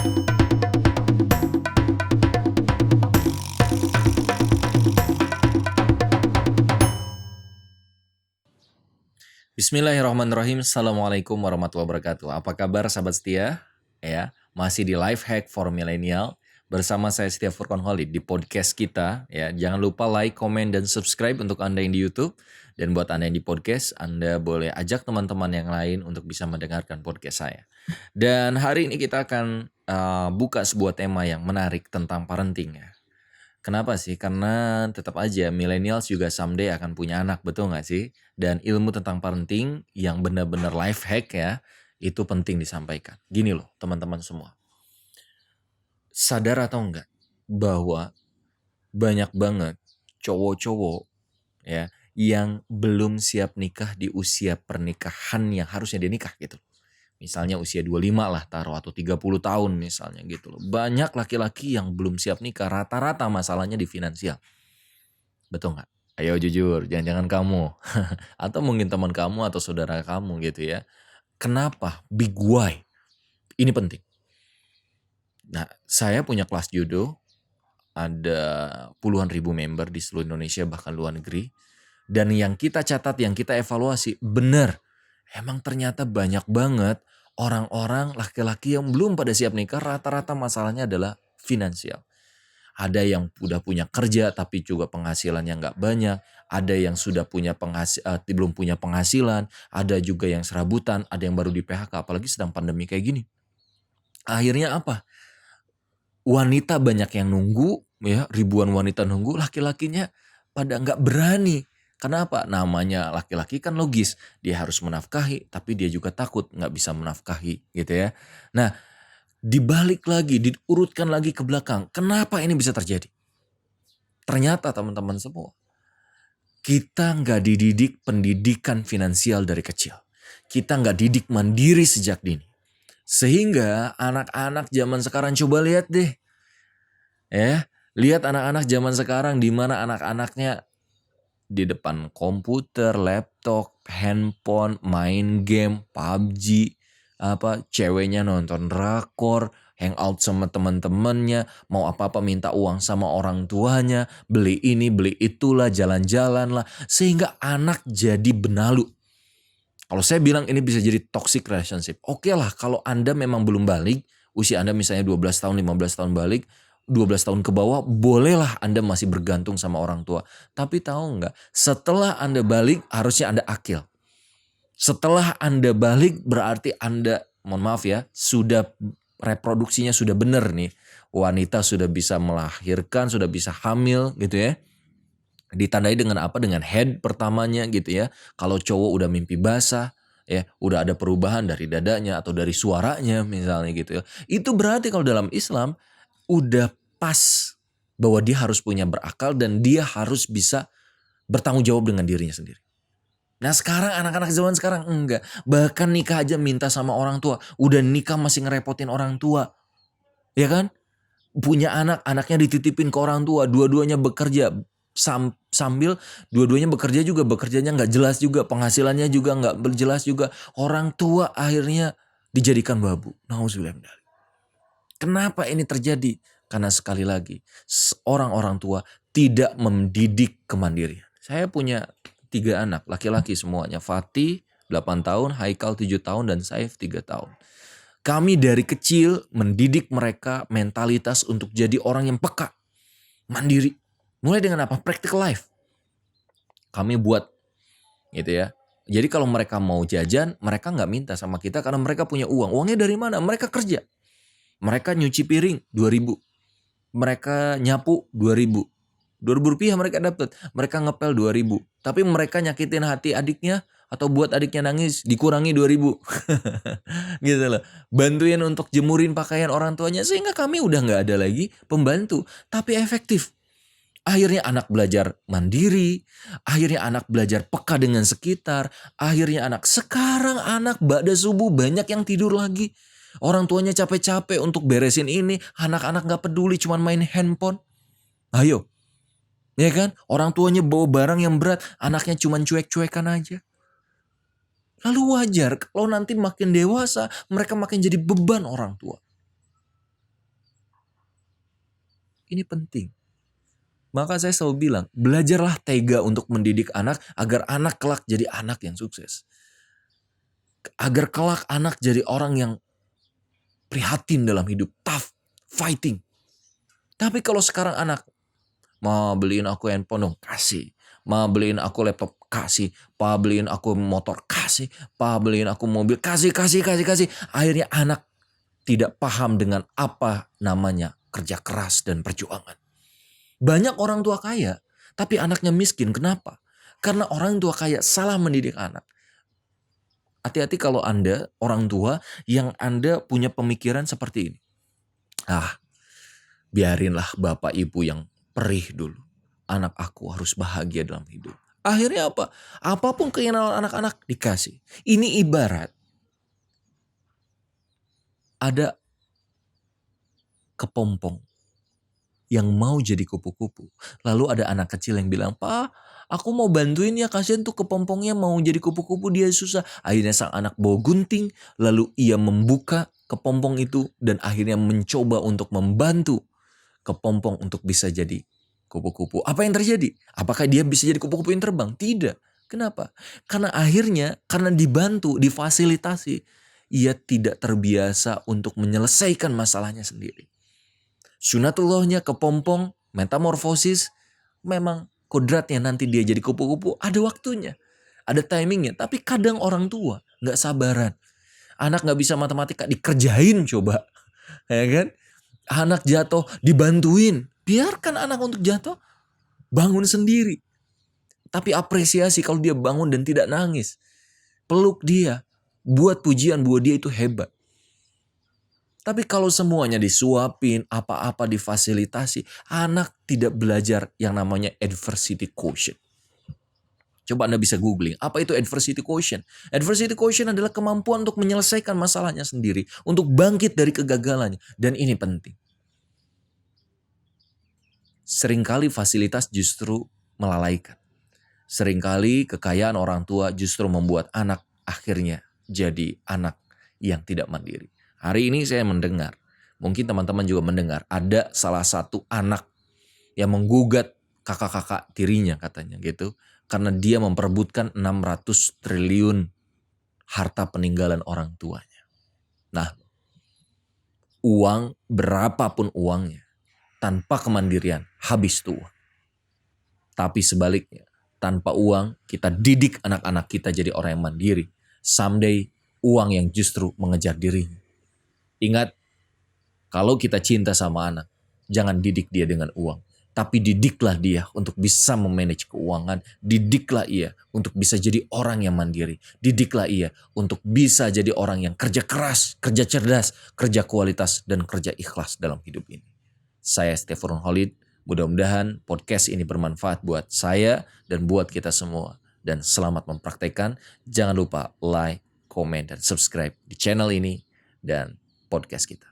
Bismillahirrahmanirrahim. Assalamualaikum warahmatullahi wabarakatuh. Apa kabar sahabat setia? Ya, masih di Life Hack for Millennial bersama saya Setia Furqan Khalid di podcast kita. Ya, jangan lupa like, komen, dan subscribe untuk Anda yang di YouTube. Dan buat Anda yang di podcast, Anda boleh ajak teman-teman yang lain untuk bisa mendengarkan podcast saya. Dan hari ini kita akan buka sebuah tema yang menarik tentang parenting ya. Kenapa sih? Karena tetap aja millennials juga someday akan punya anak, betul nggak sih? Dan ilmu tentang parenting yang benar-benar life hack ya, itu penting disampaikan. Gini loh teman-teman semua, sadar atau enggak bahwa banyak banget cowok-cowok ya yang belum siap nikah di usia pernikahan yang harusnya dia nikah gitu. Misalnya usia 25 lah taruh atau 30 tahun misalnya gitu loh. Banyak laki-laki yang belum siap nikah, rata-rata masalahnya di finansial. Betul nggak? Ayo jujur, jangan-jangan kamu. Atau mungkin teman kamu atau saudara kamu gitu ya. Kenapa? Big why. Ini penting. Nah, saya punya kelas judo, ada puluhan ribu member di seluruh Indonesia bahkan luar negeri. Dan yang kita catat, yang kita evaluasi, benar. Emang ternyata banyak banget orang-orang laki-laki yang belum pada siap nikah, rata-rata masalahnya adalah finansial. Ada yang udah punya kerja tapi juga penghasilannya nggak banyak. Ada yang sudah punya belum punya penghasilan. Ada juga yang serabutan. Ada yang baru di PHK. Apalagi sedang pandemi kayak gini. Akhirnya apa? Wanita banyak yang nunggu, ya ribuan wanita nunggu. Laki-lakinya pada nggak berani. Kenapa? Namanya laki-laki kan logis. Dia harus menafkahi, tapi dia juga takut nggak bisa menafkahi gitu ya. Nah, dibalik lagi, diurutkan lagi ke belakang. Kenapa ini bisa terjadi? Ternyata teman-teman semua, kita nggak dididik pendidikan finansial dari kecil. Kita nggak didik mandiri sejak dini. Sehingga anak-anak zaman sekarang coba lihat deh. Ya, lihat anak-anak zaman sekarang di mana anak-anaknya di depan komputer, laptop, handphone, main game, PUBG, ceweknya nonton drakor, hangout sama teman-temannya, mau apa-apa minta uang sama orang tuanya, beli ini, beli itulah, jalan-jalan lah, sehingga anak jadi benalu. Kalau saya bilang ini bisa jadi toxic relationship. Oke lah kalau Anda memang belum balik, usia Anda misalnya 12 tahun, 15 tahun balik, 12 tahun ke bawah, bolehlah Anda masih bergantung sama orang tua. Tapi tahu nggak, setelah Anda balik harusnya Anda akil. Setelah Anda balik berarti Anda, mohon maaf ya, sudah reproduksinya sudah benar nih. Wanita sudah bisa melahirkan, sudah bisa hamil gitu ya. Ditandai dengan apa? Dengan head pertamanya gitu ya. Kalau cowok udah mimpi basah, ya udah ada perubahan dari dadanya atau dari suaranya misalnya gitu ya. Itu berarti kalau dalam Islam udah pas bahwa dia harus punya berakal dan dia harus bisa bertanggung jawab dengan dirinya sendiri. Nah sekarang anak-anak zaman sekarang enggak. Bahkan nikah aja minta sama orang tua. Udah nikah masih ngerepotin orang tua. Ya kan? Punya anak, anaknya dititipin ke orang tua. Dua-duanya bekerja. Sambil dua-duanya bekerja juga. Bekerjanya gak jelas juga. Penghasilannya juga gak jelas juga. Orang tua akhirnya dijadikan babu. Nauzubillah. Kenapa ini terjadi? Karena sekali lagi, orang-orang tua tidak mendidik kemandirian. Saya punya 3 anak, laki-laki semuanya. Fatih 8 tahun, Haikal 7 tahun, dan Saif 3 tahun. Kami dari kecil mendidik mereka mentalitas untuk jadi orang yang peka, mandiri. Mulai dengan apa? Practical life. Kami buat gitu ya. Jadi kalau mereka mau jajan, mereka nggak minta sama kita karena mereka punya uang. Uangnya dari mana? Mereka kerja. Mereka nyuci piring 2.000. Mereka nyapu 2.000. 2.000 rupiah mereka dapat. Mereka ngepel 2.000. Tapi mereka nyakitin hati adiknya atau buat adiknya nangis dikurangi 2.000. Gitu loh. Bantuin untuk jemurin pakaian orang tuanya sehingga kami udah nggak ada lagi pembantu. Tapi efektif. Akhirnya anak belajar mandiri. Akhirnya anak belajar peka dengan sekitar. Akhirnya sekarang anak ba'da subuh banyak yang tidur lagi. Orang tuanya capek-capek untuk beresin ini. Anak-anak gak peduli cuman main handphone. Ayo. Ya kan? Orang tuanya bawa barang yang berat. Anaknya cuman cuek-cuekan aja. Lalu wajar kalau nanti makin dewasa. Mereka makin jadi beban orang tua. Ini penting. Maka saya selalu bilang, belajarlah tega untuk mendidik anak agar anak kelak jadi anak yang sukses. Agar kelak anak jadi orang yang prihatin dalam hidup, tough, fighting. Tapi kalau sekarang anak, ma beliin aku handphone dong, kasih. Ma beliin aku laptop, kasih. Pa beliin aku motor, kasih. Pa beliin aku mobil, kasih. Akhirnya anak tidak paham dengan apa namanya kerja keras dan perjuangan. Banyak orang tua kaya, tapi anaknya miskin. Kenapa? Karena orang tua kaya salah mendidik anak. Hati-hati kalau Anda orang tua yang Anda punya pemikiran seperti ini. Biarinlah bapak ibu yang perih dulu. Anak aku harus bahagia dalam hidup. Akhirnya apa? Apapun keinginan anak-anak dikasih. Ini ibarat ada kepompong yang mau jadi kupu-kupu. Lalu ada anak kecil yang bilang, "Pa, aku mau bantuin ya, kasihan tuh kepompongnya mau jadi kupu-kupu, dia susah." Akhirnya sang anak bawa gunting, lalu ia membuka kepompong itu dan akhirnya mencoba untuk membantu kepompong untuk bisa jadi kupu-kupu. Apa yang terjadi? Apakah dia bisa jadi kupu-kupu yang terbang? Tidak. Kenapa? Karena akhirnya, karena dibantu, difasilitasi, ia tidak terbiasa untuk menyelesaikan masalahnya sendiri. Sunatullahnya kepompong, metamorfosis, memang kodratnya nanti dia jadi kupu-kupu, ada waktunya, ada timingnya. Tapi kadang orang tua gak sabaran. Anak gak bisa matematika, dikerjain coba. Ya kan? Anak jatuh, dibantuin. Biarkan anak untuk jatuh, bangun sendiri. Tapi apresiasi kalau dia bangun dan tidak nangis. Peluk dia, buat pujian bahwa dia itu hebat. Tapi kalau semuanya disuapin, apa-apa difasilitasi, anak tidak belajar yang namanya adversity quotient. Coba Anda bisa googling, apa itu adversity quotient? Adversity quotient adalah kemampuan untuk menyelesaikan masalahnya sendiri, untuk bangkit dari kegagalannya. Dan ini penting. Seringkali fasilitas justru melalaikan. Seringkali kekayaan orang tua justru membuat anak akhirnya jadi anak yang tidak mandiri. Hari ini saya mendengar, mungkin teman-teman juga mendengar, ada salah satu anak yang menggugat kakak-kakak tirinya katanya gitu. Karena dia memperebutkan 600 triliun harta peninggalan orang tuanya. Nah, uang berapapun uangnya, tanpa kemandirian habis tua. Tapi sebaliknya, tanpa uang kita didik anak-anak kita jadi orang yang mandiri. Someday uang yang justru mengejar dirinya. Ingat, kalau kita cinta sama anak, jangan didik dia dengan uang. Tapi didiklah dia untuk bisa memanage keuangan. Didiklah ia untuk bisa jadi orang yang mandiri. Didiklah ia untuk bisa jadi orang yang kerja keras, kerja cerdas, kerja kualitas, dan kerja ikhlas dalam hidup ini. Saya Stefan Holid. Mudah-mudahan podcast ini bermanfaat buat saya dan buat kita semua. Dan selamat mempraktekkan. Jangan lupa like, komen, dan subscribe di channel ini dan podcast kita.